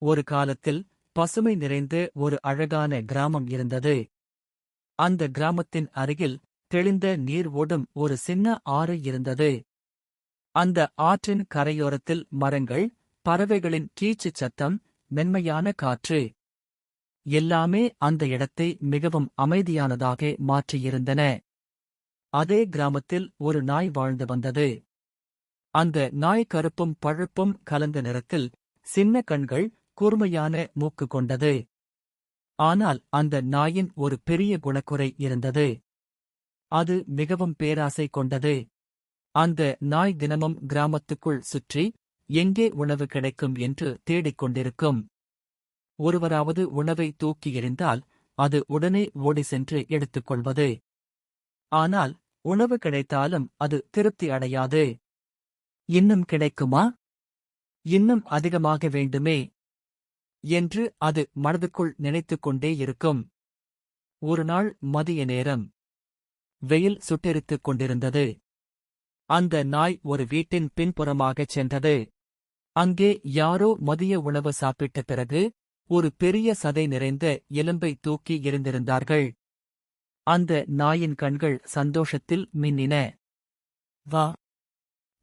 ஒரு காலத்தில் பசுமை நிறைந்த ஒரு அழகான கிராமம் இருந்தது. அந்த கிராமத்தின் அருகில் தெளிந்த நீர் ஓடும் ஒரு சின்ன ஆறு இருந்தது. அந்த ஆற்றின் கரையோரத்தில் மரங்கள், பறவைகளின் கீச்சுச் சத்தம், மென்மையான காற்று எல்லாமே அந்த இடத்தை மிகவும் அமைதியானதாக மாற்றியிருந்தன. அதே கிராமத்தில் ஒரு நாய் வாழ்ந்து வந்தது. அந்த நாய் கருப்பும் பழுப்பும் கலந்த நிறத்தில், சின்ன கண்கள், கூர்மையான மூக்கு கொண்டது. ஆனால் அந்த நாயின் ஒரு பெரிய குணக்குறை இருந்தது. அது மிகவும் பேராசை கொண்டது. அந்த நாய் தினமும் கிராமத்துக்குள் சுற்றி, எங்கே உணவு கிடைக்கும் என்று தேடிக் கொண்டிருக்கும். ஒருவராவது உணவை தூக்கி எறிந்தால் அது உடனே ஓடி சென்று எடுத்துக்கொள்வது. ஆனால் உணவு கிடைத்தாலும் அது திருப்தி அடையாது. இன்னும் கிடைக்குமா? இன்னும் அதிகமாக வேண்டுமே என்று அது மனதுக்குள் நினைத்துக் கொண்டே இருக்கும். ஒருநாள் மதிய நேரம். வெயில் சுட்டெரித்துக் கொண்டிருந்தது. அந்த நாய் ஒரு வீட்டின் பின்புறமாகச் சென்றது. அங்கே யாரோ மதிய உணவு சாப்பிட்ட பிறகு ஒரு பெரிய சதை நிறைந்த எலும்பை தூக்கி எறிந்திருந்தார்கள். அந்த நாயின் கண்கள் சந்தோஷத்தில் மின்னின. வா,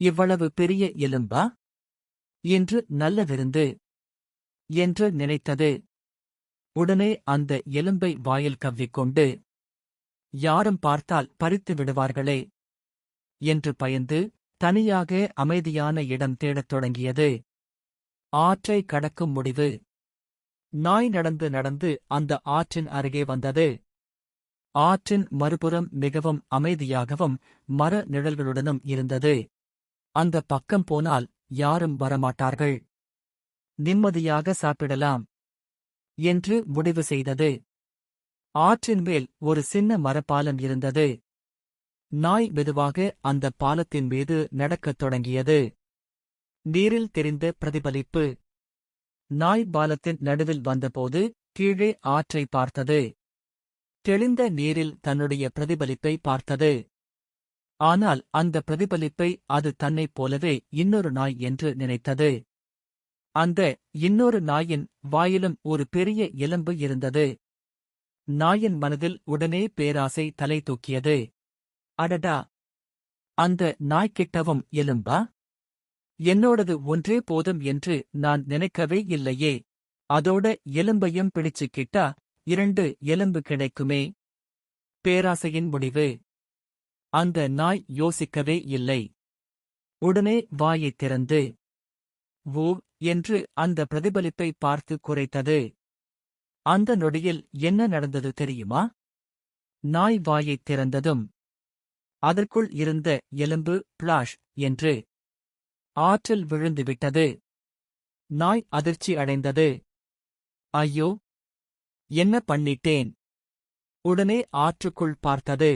இவ்வளவு பெரிய எலும்பா? இன்று நல்ல விருந்து என்று நினைத்தது. உடனே அந்த எலும்பை வாயில் கவ்விக்கொண்டு, யாரும் பார்த்தால் பறித்து விடுவார்களே என்று பயந்து தனியாக அமைதியான இடம் தேடத் தொடங்கியது. ஆற்றை கடக்கும் முடிவு. நாய் நடந்து நடந்து அந்த ஆற்றின் அருகே வந்தது. ஆற்றின் மறுபுறம் மிகவும் அமைதியாகவும் மர நிழல்களுடனும் இருந்தது. அந்த பக்கம் போனால் யாரும் வரமாட்டார்கள். நிம்மதியாக சாப்பிடலாம் என்று முடிவு செய்தது. ஆற்றின் மேல் ஒரு சின்ன மரப்பாலம் இருந்தது. நாய் மெதுவாக அந்த பாலத்தின் மீது நடக்கத் தொடங்கியது. நீரில் தெரிந்த பிரதிபலிப்பு. நாய் பாலத்தின் நடுவில் வந்தபோது கீழே ஆற்றை பார்த்தது. தெளிந்த நீரில் தன்னுடைய பிரதிபலிப்பை பார்த்தது. ஆனால் அந்த பிரதிபலிப்பை அது தன்னைப் போலவே இன்னொரு நாய் என்று நினைத்தது. அந்த இன்னொரு நாயின் வாயிலும் ஒரு பெரிய எலும்பு இருந்தது. நாயின் மனதில் உடனே பேராசை தலை தூக்கியது. அடடா! அந்த நாய்க்கிட்டவும் எலும்பா? என்னோடது ஒன்றே போதும் என்று நான் நினைக்கவே இல்லையே. அதோட எலும்பையும் பிடிச்சுக்கிட்டா 2 எலும்பு கிடைக்குமே. பேராசையின் முடிவு. அந்த நாய் யோசிக்கவே இல்லை. உடனே வாயைத் திறந்து, "வூ" என்று அந்த பிரதிபலிப்பை பார்த்து குரைத்தது. அந்த நொடியில் என்ன நடந்தது தெரியுமா? நாய் வாயைத் திறந்ததும் அதற்குள் இருந்த எலும்பு பிளாஷ் என்று ஆற்றில் விழுந்துவிட்டது. நாய் அதிர்ச்சி அடைந்தது. ஐயோ! என்ன பண்ணிட்டேன்? உடனே ஆற்றுக்குள் பார்த்தது.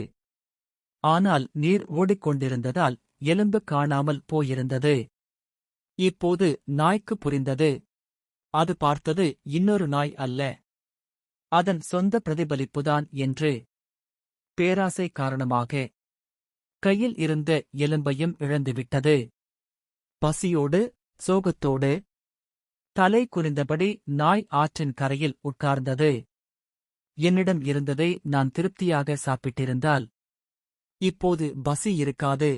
ஆனால் நீர் ஓடிக்கொண்டிருந்ததால் எலும்பு காணாமல் போயிருந்தது. இப்போது நாய்க்கு புரிந்தது. அது பார்த்தது இன்னொரு நாய் அல்ல, அதன் சொந்த பிரதிபலிப்புதான் என்று. பேராசை காரணமாக கையில் இருந்த எலும்பையும் இழந்துவிட்டது. பசியோடு, சோகத்தோடு, தலை குனிந்தபடி நாய் ஆற்றின் கரையில் உட்கார்ந்தது. என்னிடம் இருந்ததை நான் திருப்தியாக சாப்பிட்டிருந்தால் இப்போது பசி இருக்காது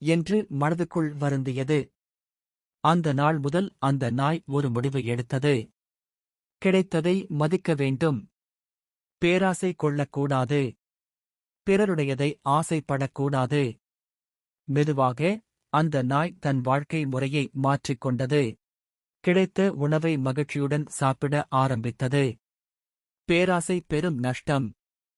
என்று மனதுக்குள் வருந்தியது. அந்த நாள் முதல் அந்த நாய் ஒரு முடிவு எடுத்தது. கிடைத்ததை மதிக்க வேண்டும். பேராசை கொள்ளக்கூடாது. பிறருடையதை ஆசைப்படக்கூடாது. மெதுவாக அந்த நாய் தன் வாழ்க்கை முறையை மாற்றிக்கொண்டது. கிடைத்த உணவை மகிழ்ச்சியுடன் சாப்பிட ஆரம்பித்தது. பேராசை பெரும் நஷ்டம்.